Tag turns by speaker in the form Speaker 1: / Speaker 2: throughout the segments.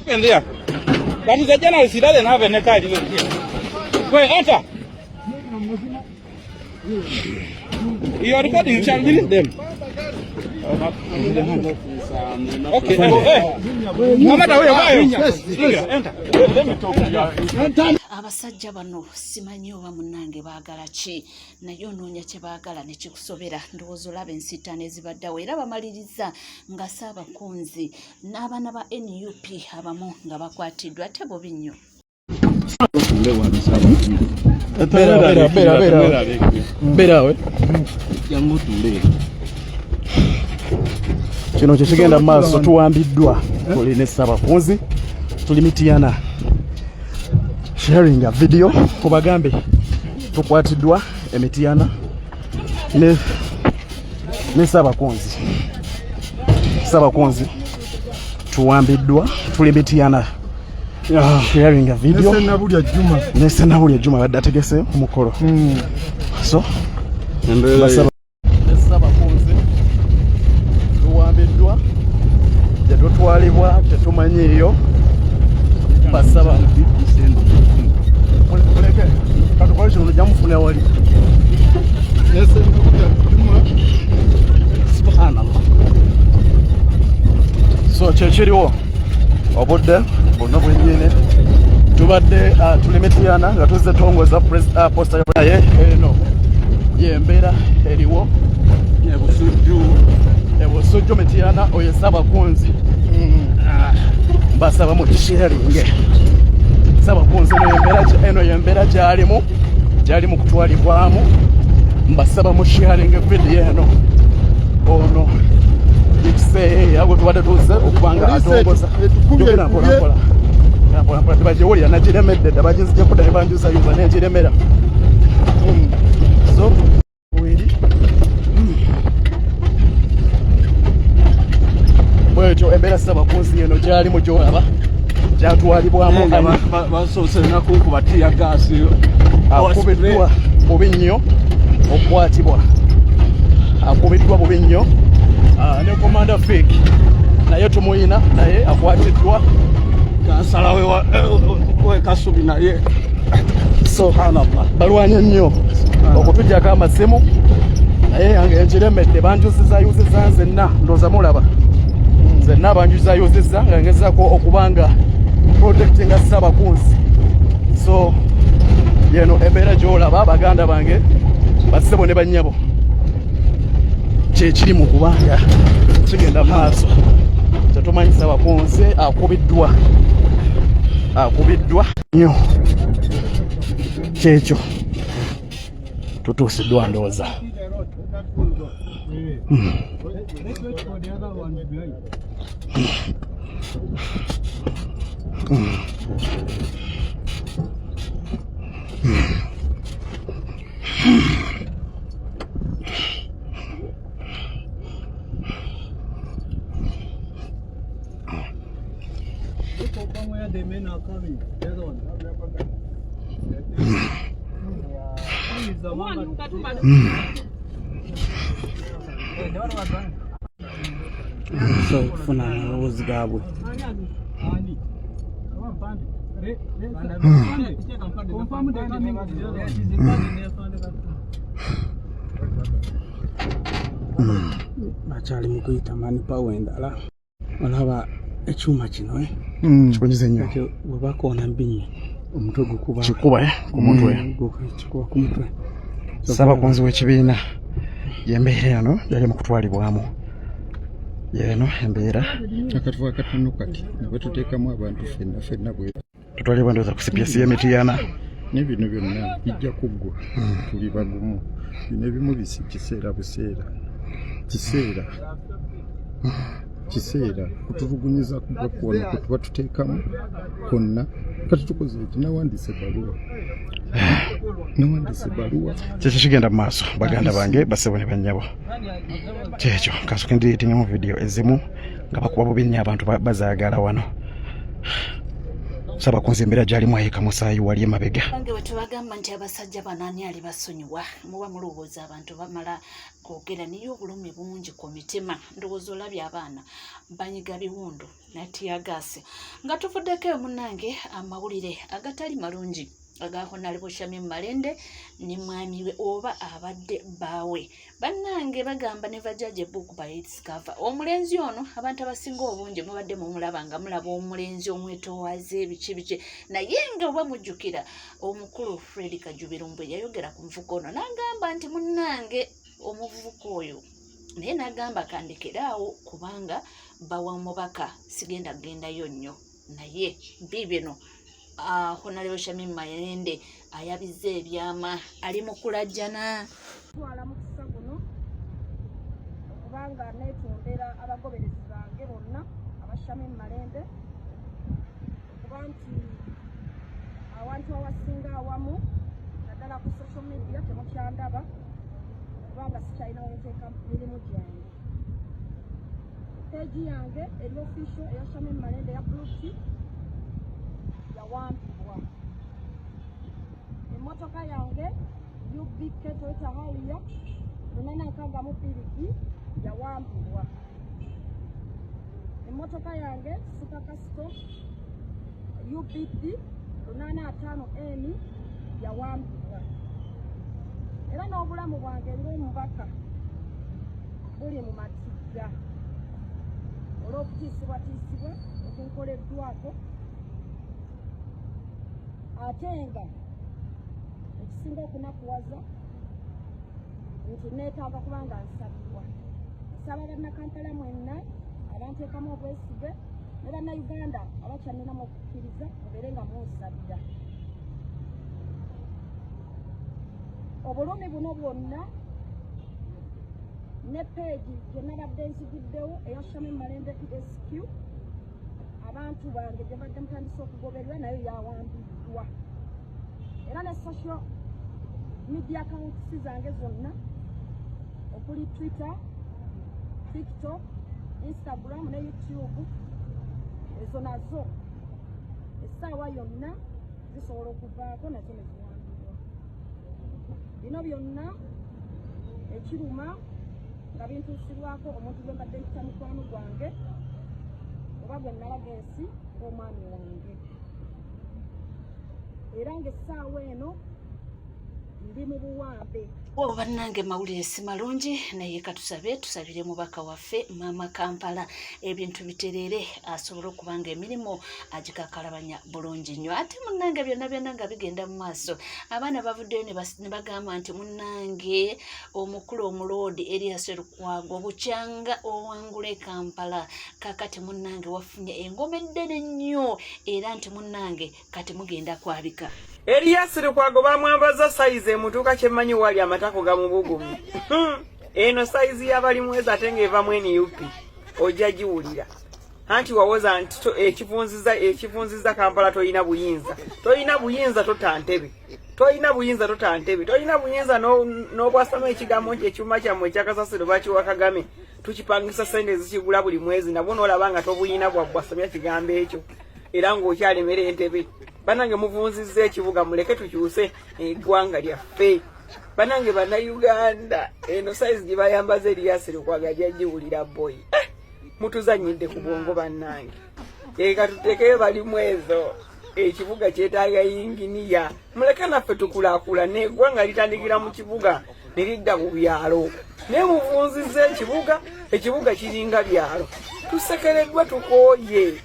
Speaker 1: Open there. That is a journalist. He doesn't have any card even here. Go enter. You are recording. You shall release them. Okay. No matter where you are. Enter. Let me talk to you.
Speaker 2: Abasajja bano simanyi oba munnange baagala ki naye onoonya kye baagala ne kikusobera ndowooza olaba ensitaano ezibaddewo era bamaliriza nga Ssaabakunzi n'abaana ba NUP abamu nga bakwatiddwa ate bubi nnyo.
Speaker 3: Kino kye kigenda mu maaso tuwambiddwa tuli ne Ssaabakunzi tuli Mityana sharing a video kubagambe tukwatiddwa Mityana ne Ssaabakunzi tuwambiddwa tuli Mityana sharing a video ne Ssenabulya Juma badde ategese omukolo so Ssaabakunzi tuwambiddwa tetutwalibwa tetumanyiiyo basaba muleke katukola kino jamufuna wali subhanallah so kyekiriwo obudde bonna bwennyini tubadde tuli Mityana nga tuzze tongoza posta naye eno yembeera eriwo ebusujju Mityana oyo Ssaabakunzi basaba mu kisharinge Ssaabakunzi eno yembeera gyalimu kutwalibwamu mbasaba mu sharinge video eno ono ekiseera gwe tubadde tuze okubanga atongoza mpola tebagyewoolera nagiremedde dda bagizija kudda ne banjuzayuza negiremera so weri bwetyo embeera Ssaabakunzi eno gyalimu gyolaba gyatwalibwamu
Speaker 1: basoose nakunkuba tiyagaasi
Speaker 3: akubiddwa bubi nnyo okukwatibwa akubiddwa bubi nnyo ne komanda fake naye tumuyina naye akwatiddwa
Speaker 1: kansala we Kasubi naye
Speaker 3: subhanallah balwanye nnyo okutujjako amasimu naye yange enkiremedde banjuzizayuziza nzenna ndooza mulaba nzenna banjuzayuziza nga ngezaako okubanga protectinga Ssaabakunzi so yeno embeera gyolaba baganda bange bassebo ne bannyabo kyekiri mu kubanga kigenda maaso tetumanyi Ssaabakunzi akubiddwa nnyo kyekyo tutuusiddwa ndowooza so kufuna amaloboozi gaabwe bakyali mu kuyita mani pawa endala olaba ekyuma kino kikonyize nnyo bwe bakoona mbinyi omutwe gukuba kikuba ku mutwe kikuba ku mutwe Ssaabakunzi w'ekibiina yembeera eno yali mu kutwalibwamu yeno embeera
Speaker 4: akatuwa katono kati bwe tuteekamu abantu ffenna bwe
Speaker 3: tutwalibwa ndowooza ku CPS y'e Mityana
Speaker 4: ne bino byonna bijja kuggwa tuli bagumu bino ebimu bisi kiseera buseera kiseera kutulugunyiza kuba kwonna kwe tuba tuteekamu konna kati tukoze eki nawandise baluwa
Speaker 3: kyekyo kigenda mu maaso baganda bange bassebo ne bannyabo kyekyo kasooke ndiyitingamu video ezimu nga bakuba bubi nnyo abantu bazaagala wano
Speaker 4: saba kunzembera jali mwayeka musayi wali emabega
Speaker 2: bange wetubagamba nti abasajja banani ali basonyiwa muba mulowooza abantu bamala kwogera niyo obulumi bungi ku mitima ndowooza olabye abaana banyiga biwundu natiyagase nga tuvuddeko munnange amawulire agatali malungi agahonorable Shamim Malende ne mwami we oba abadde bawe bannange bagamba ne vajaje book by its cover omulenzi ono abantu abasinga obungi mubadde mumulaba nga mulaba omulenzi omwetowaze bichi naye nga oba mujjukira omukulu Fred Kajubirumbwe yayogera ku muvuko ono n'agamba nti munnange omuvuko oyo naye n'agamba kandekeraawo kubanga bawa mubaka sigenda gendayo nnyo naye bibino Honorable Shamim Malende ayabize ebyama ali mu kulajjana
Speaker 5: twala mu kisa guno okubanga netondera abagoberezi bange bonna aba Shamim Malende okuba nti awantu awasinga awamu naddala ku social media temukyandaba kubanga sikyalina wenteeka mirimu gyange peegi yange eri official eya Shamim Malende ya Bluetooth yawampibwa emmotoka yange UBK Toyota Harrier 862 yawampibwa emmotoka yange Super Custom UBD 850N yawampibwa era n'obulamu bwange ng'omubaka buli mu matijja olw'okutiisibwatiisibwa okunkoleddwako ate nga ekisinga okunakuwaza nti neetaaga kubanga nsabibwa nsaba bannakampala mwenna abanteekamu obwesige ne bannayuganda abakyanninamu okukkiriza mubeere nga munsabira obulumi buno bwonna ne peegi gye nabadde nziguddewo eya Shamim Malende ESQ abantu bange gye badde mutandise okugoberera nayo yawambiddwa era ne social media accounts zange zonna okuli Twitter, TikTok, Instagram ne YouTube ezo nazo essaawa yonna zisobola okuvaako nazo ne ziwambibwa bino byonna ekiruma nga bintuusibwako omuntu gwe mbadde mpita mukwano gwange oba gwe nalaga ensi ng'omwami wange era ng'essaawa eno ndi mu buwambe
Speaker 2: bannange mawulire si malungi naye tusabire mubaka waffe Mama Kampala ebintu biterere asobole okubanga emirimu agikakalabanya bulungi nnyo ate munnange byonna nga bigenda mu maaso abaana bavuddeyo ne bagamba nti munnange omukulu omuloodi Elias Lukwago bukyanga owangule Kampala kakati munnange wafunye engoma eddene nnyo era nti munnange kati mugenda kwabika
Speaker 6: Elias Lukwago bamwambaza size mutuuka kyemanyi wali amatako gamubugumi eno size y'abali mwezi ate ng'eva mweni yupi ojja giwulira anti wawoza nti ekivunziza Kampala toyina buyinza tota ntebe toyina buyinza n'obwasama ekigambo nti ekyuma kyammwe ekyakasasiro bakiwa Kagame tukipangisa sente zikigula buli mwezi nabwo n'olaba nga tobuyina bwabwasamya kigambo ekyo era ng'okyalemera entebe banange muvunzizza ekibuga muleke tukyuse eggwanga lyaffe banange bannayuganda eno size gye bayambaza Elias Lukwago jyagiwulira boy mutuzanyidde ku bwongo bannange eka tutekeyo balimu ezo ekibuga kyetaaga yinginiya muleke naffe tukulaakulane eggwanga litandikira mu kibuga ne lidda mu byalo naye muvunzizza ekibuga kiringa byalo tusekereddwa tukooye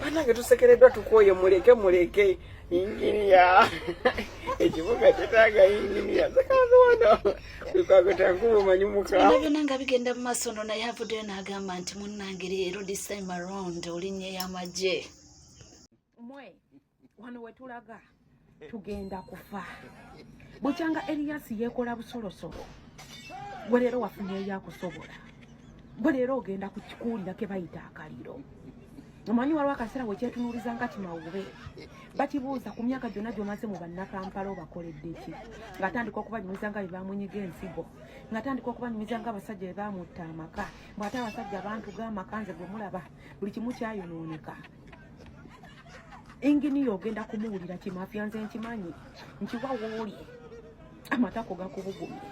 Speaker 6: banange tusekereddwa tukooye muleke inginiya ekibuga kyetaaga inginiya zekazono Lukwago tankuba omanyi muka
Speaker 2: byonna nga bigenda mu maaso no naye avuddeyo n'agamba nti munnange leero this time around olinnya ey'amagye
Speaker 5: mwe wano wetulaga tugenda kufa bukyanga Elias yeekola busolosolo gwe leero wafunye eyakusobola gwe leero ogenda kukikuulira ke bayita akaliro omanyi waliwo akaseera wekyetunuuliza nga kimawube bakibuuza ku myaka gyonna gy'omaze mu bannakampala obakoledde ki ng'atandika okubanyumiza nga bye bamunyiga ensigo ng'atandika okubanyumiza nga abasajja bye bamutta amaka bw'ate abasajja abantu g'amaka nze gwe mulaba buli kimu kyayonooneka engini yogenda kumuwulira kimafya nze nkimanyi nkiwa wooli amatako gakubugumye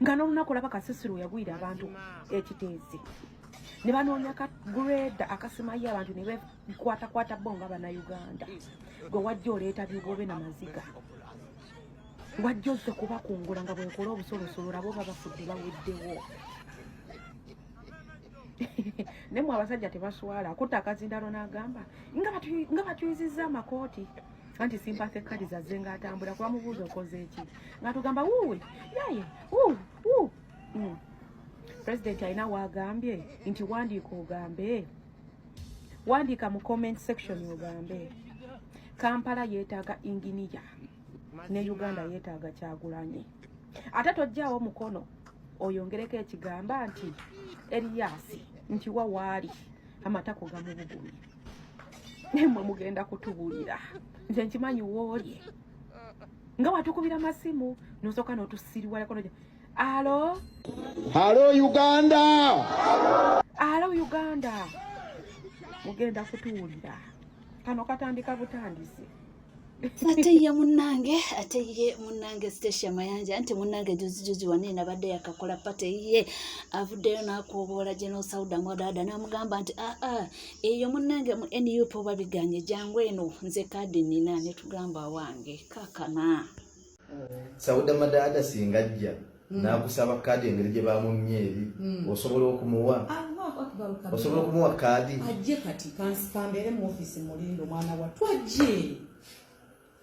Speaker 5: nga n'olunaku olaba Kasisiro yagwira abantu ekiteezi ne banoonya ka grade akasimayo abantu ne bekwatakwata bo nga Bannayuganda gwe wajja oleeta bigobe n'amaziga wajja ozze kubakungula nga bwekola obusolosolo nabo babafudde baweddewo nemwe abasajja tebaswala akutta akazindalo n'agamba nga batuyizizza amakooti anti sympathy card zazze ng'atambula kuba mubuuza okoze eki ng'atugamba wuwe yaye President alina wagambye nti wandiika ogambe wandiika mu comment section ogambe Kampala yeetaaga inginiya ne Uganda yeetaaga Kyagulanyi ate tojjaawo mukono oyongereko ekigamba nti Elias nti wawaali amatako gamubugumye nemwe mugenda kutubulira nze nkimanyi woolye nga watukubira amasimu nosooka n'otusiriwalako alo
Speaker 4: Uganda mugenda kutuwulira kano katandika butandisi
Speaker 2: ate ye munnange Stasha Mayanja anti munnange juzi wanene abadde yakakola pate ye avuddeyo n'akooboola General Sauda Mwadada n'amugamba nti eyo munnange mu NUP oba biganye jangu eno nze kadi nina ne tugamba wange kakana
Speaker 7: Sauda Mwadada singajja nakusaba kadi engeri gye bamunyeeri osobola okumuwa kadi
Speaker 8: ajje kati kansikambeere mu office Mulindo mwana wattu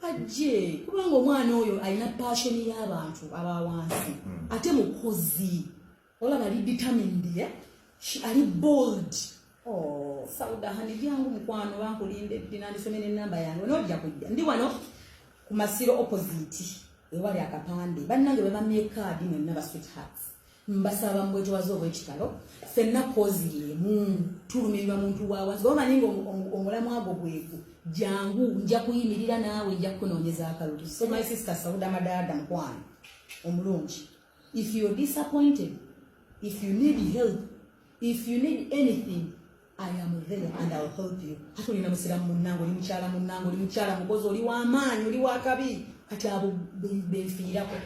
Speaker 8: ajje kubanga omwana oyo alina passion y'abantu abawansi ate mukozi olaba ali determined ali bold Sauda hani byangu mukwano bankulinde dinandisome n'ennamba yange nojja kujja ndi wano ku Masiro opposite ewali akapande bannange bebamye kadi mwenna ba sweethearts mbasaba mbwetwazo obwekitalo fenna kozi tulumirirwa muntu wawansi gomanyi omulamu ago bwegu jangu nja kuyimirira naawe nja kunoonyeza akalulu. So my sister Sauda Madada mkwano omulungi, if you're disappointed, if you need help, if you need anything, I am there and I'll help you. Hatu nina musira munango ni mchala mugozo oli wa amaanyi oli wa kabi kati abo benfiirako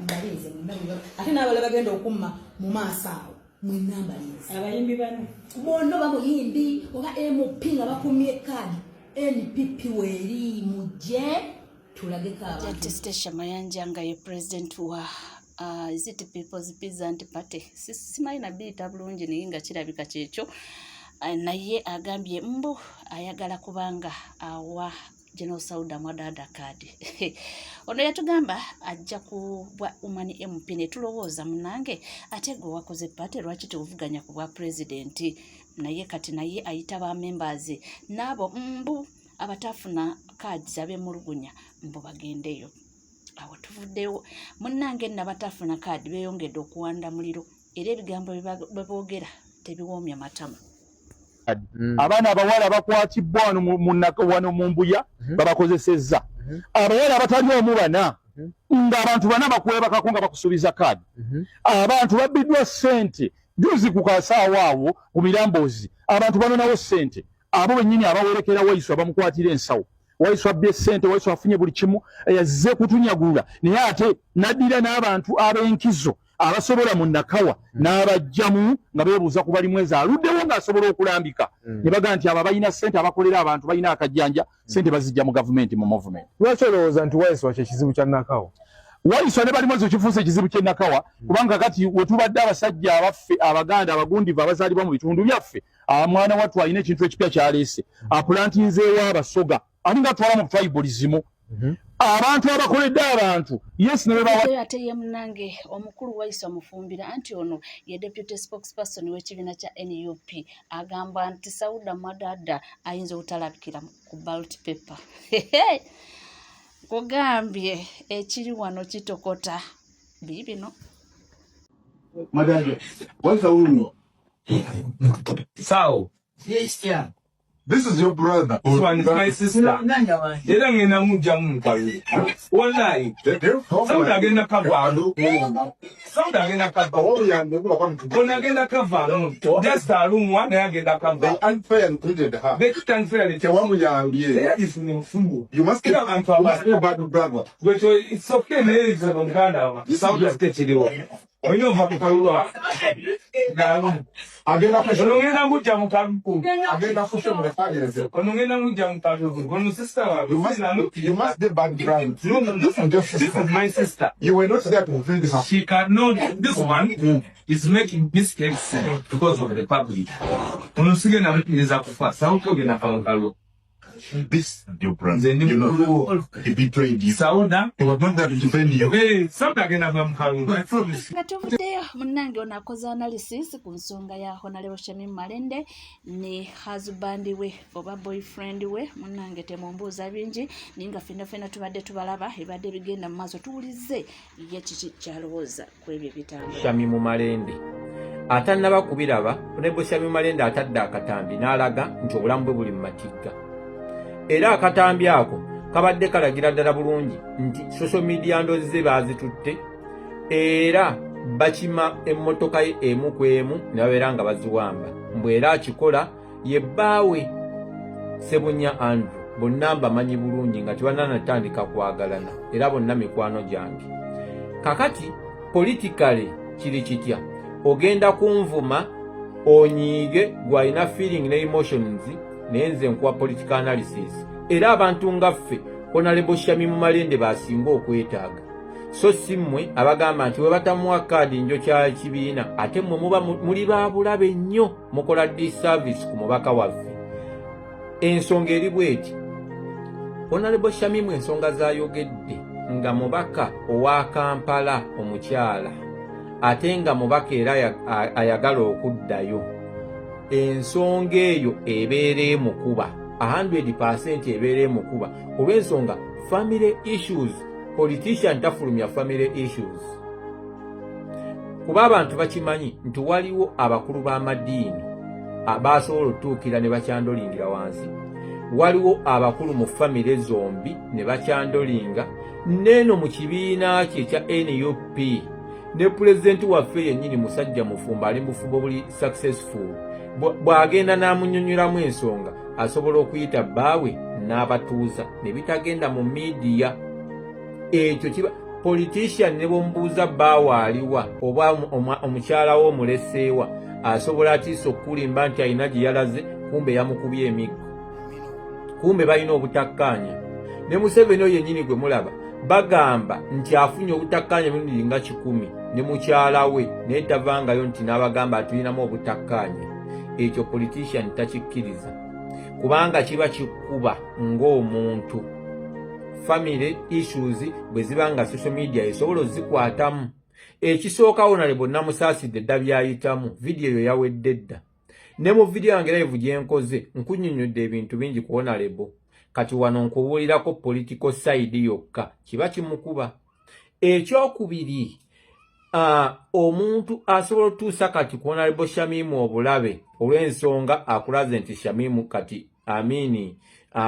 Speaker 8: mbalize munango ate n'abala bagenda okumma mu maaso awo mwenna mbalize abayimbi bano bono bamuyimbi oba MP nga bakumye kadi NPP weri muje tulageka abantu
Speaker 2: Stasha Mayanja nga ye president wa is it People's Peasant Party simanyi nabiyita bulungi naye nga kirabika kyekyo naye agambye mbu ayagala kubanga awa General Sauda Mwadada kadi ono yatugamba ajja kubwa umani MP ne tulowooza munange ate gwe wakoze party lwaki tuvuganya ku bwa president naye kati naye ayita ba members nabo mbu abatafuna kadi zabe mulugunya mbu bagendeyo awo tuvuddeyo munnange nabatafuna kadi beyongedde okuwanda muliro era ebigambo beboogera tebiwoomya matama
Speaker 1: abaana abawala bakwatibwa wano mu Mbuya babakozesezza abawala abatali omu bana ng'abantu bana bakwebakako nga bakusuubiza kadi abantu babbiddwa ssente juzi ku kasaawa awo ku Mirambozi abantu banonawo ssente abo bennyini abawerekera Waiswa bamukwatira ensawo Waiswa abbye ssente Waiswa afunye buli kimu yazze kutunyagulula naye ate naddira n'abantu ab'enkizo abasobola mu Nakawa n'abajjamu nga beebuuza ku balimu eza aluddewo ng'asobola okulambika ne baga nti abo balina ssente abakolera abantu balina akajjanja ssente bazijja mu gavumenti mu movement.
Speaker 9: Lwaki olowooza nti Waiswa ky'ekizibu kya Nakawa?
Speaker 1: Waiswa ne balimu ezo kifuuse ekizibu ky'e Nakawa kubanga kati we tubadde abasajja abaffe Abaganda abagundivu abazaalibwa mu bitundu byaffe mwana wattu alina ekintu ekipya kyaleese apulantinzeewo abasoga alinga atwala mu tribalism abantu abakoledde abantu yes ne bawa
Speaker 2: ate ye munange omukulu Waiswa Mufumbira anti ono ye deputy spokesperson w'ekibiina kya NUP agamba nti Sauda Mwadada ayinza obutalabikira ku ballot paper kugambye ekiri wano kitokota bibino
Speaker 10: Madame, what's the woman?
Speaker 11: Sao.
Speaker 10: Yes, yeah. This is your brother.
Speaker 11: This one is my sister. They don't get no jam. One lie. Some again a cover. Some again a cover. One again a cover. Just a room. One again a cover.
Speaker 10: They unfair and treated her.
Speaker 11: They unfair.
Speaker 10: You must get up about the brother.
Speaker 11: But it's okay. Ladies and gentlemen, South of the we know how to follow up.
Speaker 10: Again, I'm
Speaker 11: going to jump out.
Speaker 10: Again, I'm
Speaker 11: sister.
Speaker 10: You must be background.
Speaker 11: No, this is my sister.
Speaker 10: You were not there to feel this.
Speaker 11: She cannot. This one is making mistakes because of the public.
Speaker 10: This your brother. You know, he betrayed you.
Speaker 11: Sauda,
Speaker 10: he was not there to defend you.
Speaker 11: Hey, something again. I promise.
Speaker 2: Katuvuddeyo munnange ono akoze analysis ku nsonga ya Honorable Shamim Malende ne husband we oba boyfriend we munnange temumbuuza bingi ninga fena tubadde tubalaba ebadde bigenda mu maaso tuwulize ye kiki kyalowooza ku ebyo bitambula.
Speaker 12: Shamim Malende atannaba kubiraba Honorable Shamim Malende atadde akatambi n'alaga nti obulamu bwe buli mu matigga. Era akatambi ako kabadde kalagira ddala bulungi nti social media ndozi ze baazitutte era bakima emmotoka ye emu ku emu ne babeera nga baziwamba. Mbwera akikola ye bbaawe Sebunya Andrew, bonna mbamanyi bulungi nga tebananatandika kwagalana era bonna mikwano gyange. Kakati politikale kiri kitya ogenda kunvuma onyiige gwalina feeling ne emotions nenze nkuwa political analysis era abantu ngaffe Honorable Shamim Malende basinga okwetaaga. So simmwe abagamba nti we batamuwa kaadi njo kya kibiina ate mmwe muba muli babulabe nnyo mukola disservice ku mubaka waffe. Ensonga eri bweti Honorable Shamim ensonga zayogedde nga mubaka owa Kampala omukyala ate nga mubaka era ayagala okuddayo. Ensonga eyo ebeere mukuba 100% ebeere mukuba olw'ensonga family issues. Politician tafulumya family issues kuba abantu bakimanyi nti waliwo abakulu b'amadiini abasobola otuukira ne bakyandolingira wansi. Waliwo abakulu mu family zombi ne bakyandolinga neno mu kibiina kye ekya NUP ne pulezidenti waffe yennyini musajja mufumba ali mufumbo buli successful bw'agenda n'amunnyonnyolamu ensonga asobola okuyita bbaawe n'abatuuza ne bitagenda mu media. Ekyo kiba politician ne bomubuuza bbaawe aliwa oba omukyala wo omuleseewa asobola atiisa okulimba nti alina gye yalaze kumbe yamukubye emiggo. Kumbe balina obutakkaanya. Ne Museveni oyo yennyini gwe mulaba bagamba nti afunye obutakkaanya emirundi nga 10 ne mukyala we naye tavangayo nti n'abagamba atulinamu obutakkaanya. Ekyo politician takikkiriza kubanga kiba kikuba ng'omuntu. Family issues bwe zibanga social media esobola ozikwatamu. Ekisooka Honorable namusaasidde dda byayitamu video eyo yawedde dda. Ne mu video yange live gye nkoze nkunnyonnyodde ebintu bingi ku Honorable. Kati wano nkubuulirako political side yokka kiba kimukuba. Ekyokubiri omuntu asobola otuusa kati ku Honorable Shamim obulabe olw'ensonga akulaze nti Shamim kati amini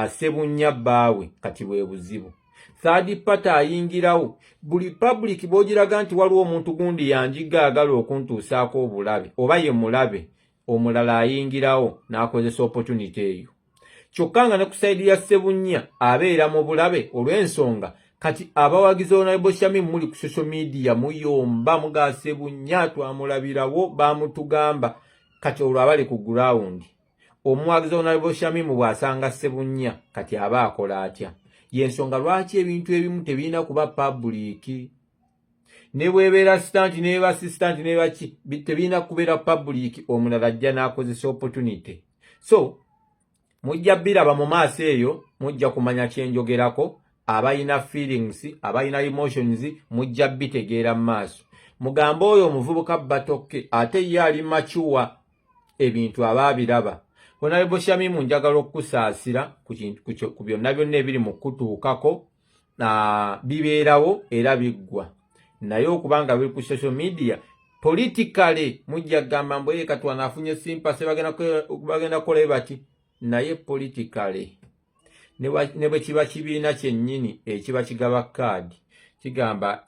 Speaker 12: Sebunya bbaawe kati bwe buzibu. Third party ayingirawo buli public bwogiraga nti waliwo omuntu gundi yanjiga agala okuntuusaako obulabe oba ye mulabe omulala ayingirawo n'akozesa opportunity eyo. Kyokka nga ne ku side ya Sebunya abeera mu bulabe olw'ensonga kati abawagizi Honorable Shamim muli ku social media muyomba muga Sebunya twamulabirawo bamutugamba kati olwo abali ku ground. Omuwagizi Honorable Shamim bw'asanga Sebunya kati aba akola atya. Yensonga lwaki ebintu ebimu tebirina kuba public. Ne bwebeera assistant ne assistant ne baki tebirina kubeera public omulala ajja n'akozesa opportunity. So mujja biraba mu maaso eyo mujja kumanya kyenjogerako abayina feelings abayina emotions mujja bitegeera mu maaso. Mugamba oyo omuvubuka batoke ate ye ali mature ebintu abaabiraba. Honorable Shamim njagala okusaasira ku byonna byonna ebiri mu kutuukako bibeerawo era biggwa. Naye okubanga biri ku social media politically mujja gamba mbwe katwana afunye sympathy bagenda kukola bati naye politikale ne bwe kiba kibiina kyennyini ekiba kigaba kaadi kigamba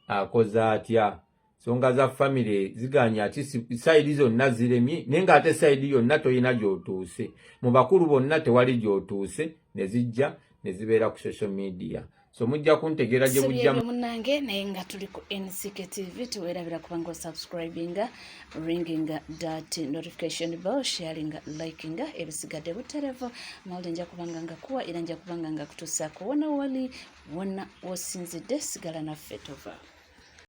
Speaker 12: akoze atya nsonga za famire ziganya ati sayidi zonna ziremye naye ng'ate sayidi yonna toyina gy'otuuse mu bakulu bonna tewali gy'otuuse ne zijja ne zibeera ku social media so mujja kuntegeera gye bujja
Speaker 2: munnange naye nga tuli ku NCK TV tuweerabira kubanga osubscribinga ringinga that notification bell sharinga likinga ebisigadde buterevu mawulire nja kubanga nga kuwa era nja kubanga nga kutuusaako wona wali wonna wosinzidde sigala naffe tova